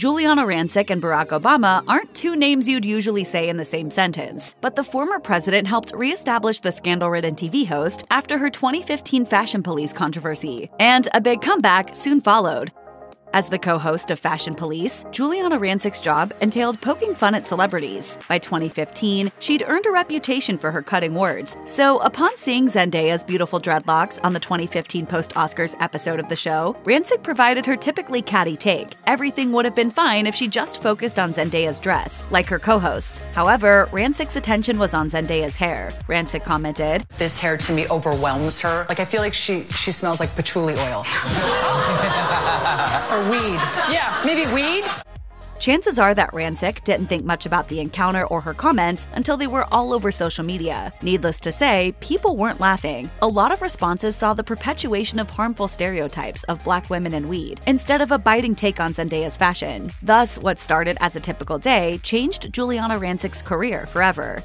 Giuliana Rancic and Barack Obama aren't two names you'd usually say in the same sentence, but the former president helped re-establish the scandal-ridden TV host after her 2015 Fashion Police controversy, and a big comeback soon followed. As the co-host of Fashion Police, Giuliana Rancic's job entailed poking fun at celebrities. By 2015, she'd earned a reputation for her cutting words, so upon seeing Zendaya's beautiful dreadlocks on the 2015 post-Oscars episode of the show, Rancic provided her typically catty take. Everything would have been fine if she just focused on Zendaya's dress, like her co-hosts. However, Rancic's attention was on Zendaya's hair. Rancic commented, "This hair to me overwhelms her. Like, I feel like she smells like patchouli oil." Or weed. Yeah, maybe weed? Chances are that Rancic didn't think much about the encounter or her comments until they were all over social media. Needless to say, people weren't laughing. A lot of responses saw the perpetuation of harmful stereotypes of Black women and weed, instead of a biting take on Zendaya's fashion. Thus, what started as a typical day changed Giuliana Rancic's career forever.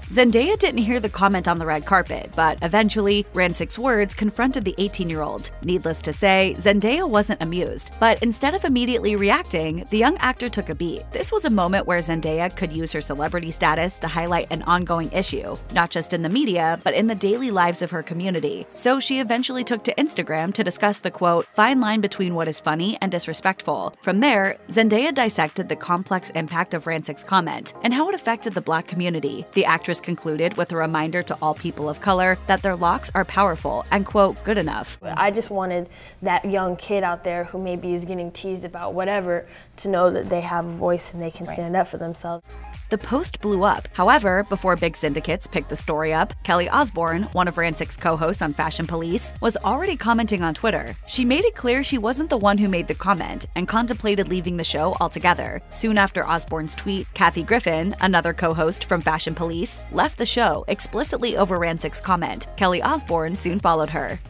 Zendaya didn't hear the comment on the red carpet, but eventually, Rancic's words confronted the 18-year-old. Needless to say, Zendaya wasn't amused, but instead of immediately reacting, the young actor took a beat. This was a moment where Zendaya could use her celebrity status to highlight an ongoing issue, not just in the media, but in the daily lives of her community. So she eventually took to Instagram to discuss the, quote, fine line between what is funny and disrespectful. From there, Zendaya dissected the complex impact of Rancic's comment and how it affected the Black community. The actress concluded with a reminder to all people of color that their locks are powerful and, quote, good enough. I just wanted that young kid out there who maybe is getting teased about whatever to know that they have a voice and they can stand up for themselves. The post blew up. However, before big syndicates picked the story up, Kelly Osbourne, one of Rancic's co-hosts on Fashion Police, was already commenting on Twitter. She made it clear she wasn't the one who made the comment and contemplated leaving the show altogether. Soon after Osbourne's tweet, Kathy Griffin, another co-host from Fashion Police, left the show explicitly over Rancic's comment. Kelly Osbourne soon followed her.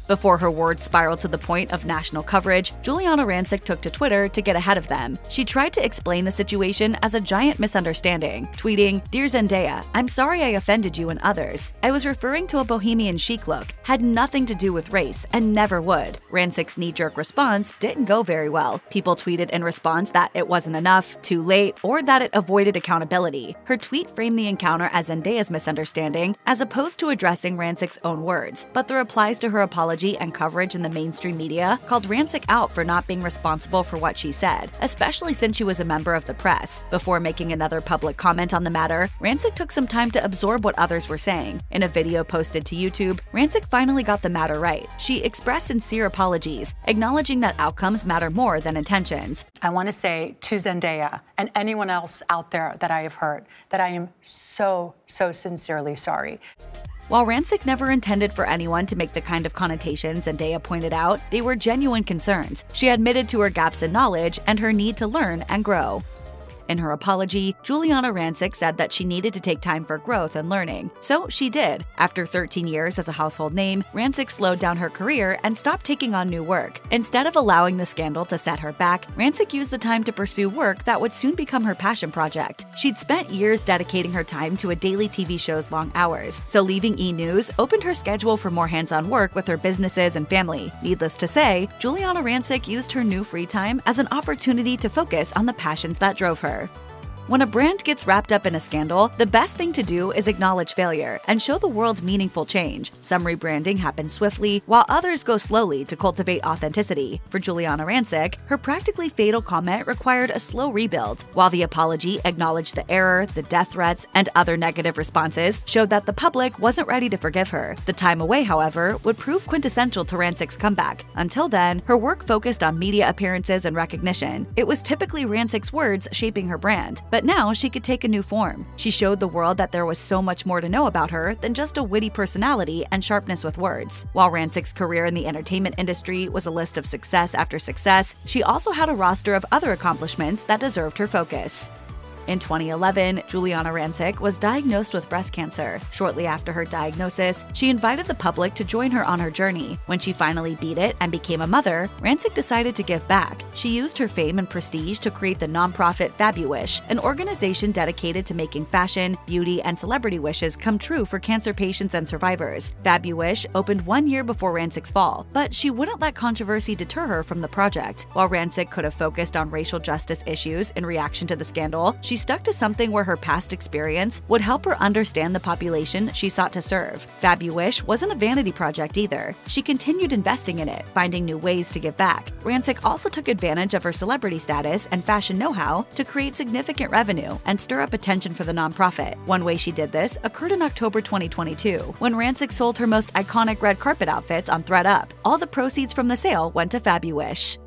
Before her words spiraled to the point of national coverage, Giuliana Rancic took to Twitter to get ahead of them. She tried to explain the situation as a giant misunderstanding, tweeting, "Dear Zendaya, I'm sorry I offended you and others. I was referring to a bohemian chic look, had nothing to do with race, and never would." Rancic's knee-jerk response didn't go very well. People tweeted in response that it wasn't enough, too late, or that it avoided accountability. Her tweet framed the encounter as Zendaya's misunderstanding, as opposed to addressing Rancic's own words, but the replies to her apology and coverage in the mainstream media called Rancic out for not being responsible for what she said, especially since she was a member of the press. Before making another public comment on the matter, Rancic took some time to absorb what others were saying. In a video posted to YouTube, Rancic finally got the matter right. She expressed sincere apologies, acknowledging that outcomes matter more than intentions. I want to say to Zendaya and anyone else out there that I have hurt that I am so sincerely sorry. While Rancic never intended for anyone to make the kind of connotations Zendaya pointed out, they were genuine concerns. She admitted to her gaps in knowledge and her need to learn and grow. In her apology, Giuliana Rancic said that she needed to take time for growth and learning. So she did. After 13 years as a household name, Rancic slowed down her career and stopped taking on new work. Instead of allowing the scandal to set her back, Rancic used the time to pursue work that would soon become her passion project. She'd spent years dedicating her time to a daily TV show's long hours, so leaving E! News opened her schedule for more hands-on work with her businesses and family. Needless to say, Giuliana Rancic used her new free time as an opportunity to focus on the passions that drove her. When a brand gets wrapped up in a scandal, the best thing to do is acknowledge failure and show the world meaningful change. Some rebranding happens swiftly, while others go slowly to cultivate authenticity. For Giuliana Rancic, her practically fatal comment required a slow rebuild. While the apology acknowledged the error, the death threats, and other negative responses showed that the public wasn't ready to forgive her. The time away, however, would prove quintessential to Rancic's comeback. Until then, her work focused on media appearances and recognition. It was typically Rancic's words shaping her brand. But now she could take a new form. She showed the world that there was so much more to know about her than just a witty personality and sharpness with words. While Rancic's career in the entertainment industry was a list of success after success, she also had a roster of other accomplishments that deserved her focus. In 2011, Giuliana Rancic was diagnosed with breast cancer. Shortly after her diagnosis, she invited the public to join her on her journey. When she finally beat it and became a mother, Rancic decided to give back. She used her fame and prestige to create the nonprofit Fabuwish, an organization dedicated to making fashion, beauty, and celebrity wishes come true for cancer patients and survivors. Fabuwish opened 1 year before Rancic's fall, but she wouldn't let controversy deter her from the project. While Rancic could have focused on racial justice issues in reaction to the scandal, she stuck to something where her past experience would help her understand the population she sought to serve. Fabuwish wasn't a vanity project either. She continued investing in it, finding new ways to give back. Rancic also took advantage of her celebrity status and fashion know-how to create significant revenue and stir up attention for the nonprofit. One way she did this occurred in October 2022, when Rancic sold her most iconic red carpet outfits on ThredUp. All the proceeds from the sale went to Fabuwish.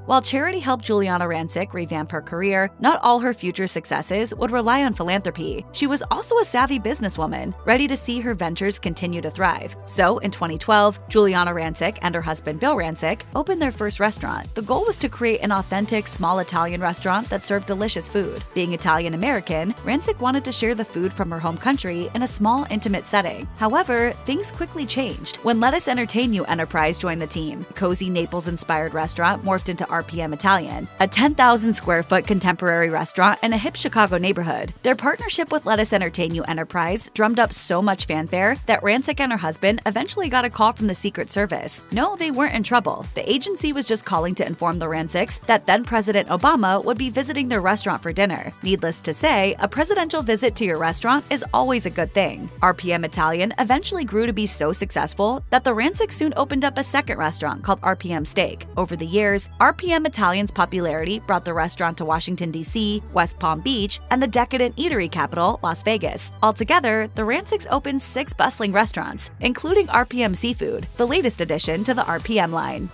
While charity helped Giuliana Rancic revamp her career, not all her future successes would rely on philanthropy. She was also a savvy businesswoman, ready to see her ventures continue to thrive. So, in 2012, Giuliana Rancic and her husband Bill Rancic opened their first restaurant. The goal was to create an authentic, small Italian restaurant that served delicious food. Being Italian-American, Rancic wanted to share the food from her home country in a small, intimate setting. However, things quickly changed when Lettuce Entertain You Enterprise joined the team. A cozy Naples-inspired restaurant morphed into RPM Italian, a 10,000-square-foot contemporary restaurant in a hip Chicago neighborhood. Their partnership with Lettuce Entertain You Enterprise drummed up so much fanfare that Rancic and her husband eventually got a call from the Secret Service. No, they weren't in trouble. The agency was just calling to inform the Rancics that then-President Obama would be visiting their restaurant for dinner. Needless to say, a presidential visit to your restaurant is always a good thing. RPM Italian eventually grew to be so successful that the Rancics soon opened up a second restaurant called RPM Steak. Over the years, RPM Italian's popularity brought the restaurant to Washington, D.C., West Palm Beach, and the decadent eatery capital, Las Vegas. Altogether, the Rancics opened 6 bustling restaurants, including RPM Seafood, the latest addition to the RPM line.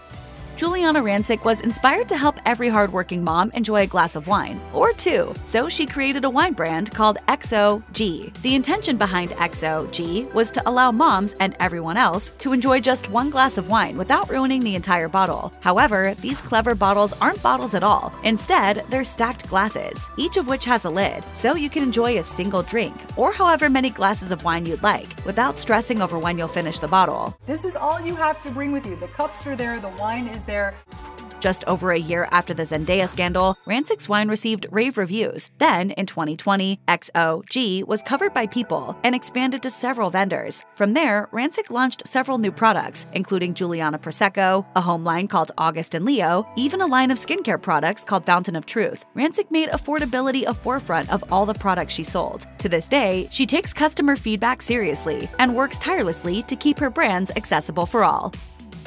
Giuliana Rancic was inspired to help every hardworking mom enjoy a glass of wine, or two, so she created a wine brand called XOG. The intention behind XOG was to allow moms and everyone else to enjoy just one glass of wine without ruining the entire bottle. However, these clever bottles aren't bottles at all. Instead, they're stacked glasses, each of which has a lid, so you can enjoy a single drink, or however many glasses of wine you'd like, without stressing over when you'll finish the bottle. This is all you have to bring with you. The cups are there, the wine is there. Just over a year after the Zendaya scandal, Rancic's wine received rave reviews. Then, in 2020, XOG was covered by People and expanded to several vendors. From there, Rancic launched several new products, including Giuliana Prosecco, a home line called August and Leo, even a line of skincare products called Fountain of Truth. Rancic made affordability a forefront of all the products she sold. To this day, she takes customer feedback seriously and works tirelessly to keep her brands accessible for all.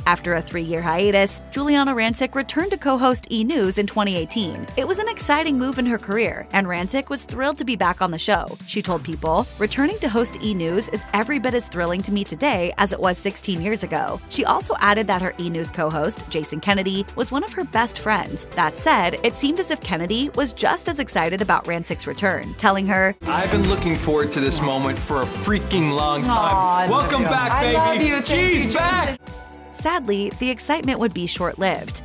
After a 3-year hiatus, Giuliana Rancic returned to co-host E! News in 2018. It was an exciting move in her career, and Rancic was thrilled to be back on the show. She told People, "Returning to host E! News is every bit as thrilling to me today as it was 16 years ago." She also added that her E! News co-host, Jason Kennedy, was one of her best friends. That said, it seemed as if Kennedy was just as excited about Rancic's return, telling her, "I've been looking forward to this moment for a freaking long time. Welcome back, baby. I love you. She's back." Sadly, the excitement would be short-lived.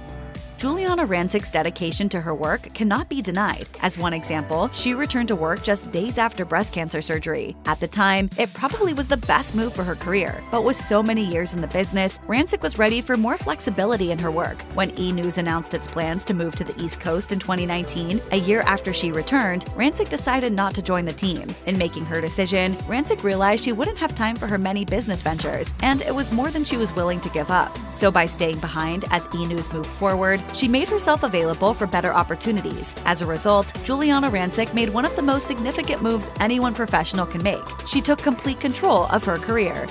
Giuliana Rancic's dedication to her work cannot be denied. As one example, she returned to work just days after breast cancer surgery. At the time, it probably was the best move for her career, but with so many years in the business, Rancic was ready for more flexibility in her work. When E! News announced its plans to move to the East Coast in 2019, a year after she returned, Rancic decided not to join the team. In making her decision, Rancic realized she wouldn't have time for her many business ventures, and it was more than she was willing to give up. So by staying behind as E! News moved forward, she made herself available for better opportunities. As a result, Giuliana Rancic made one of the most significant moves anyone professional can make. She took complete control of her career.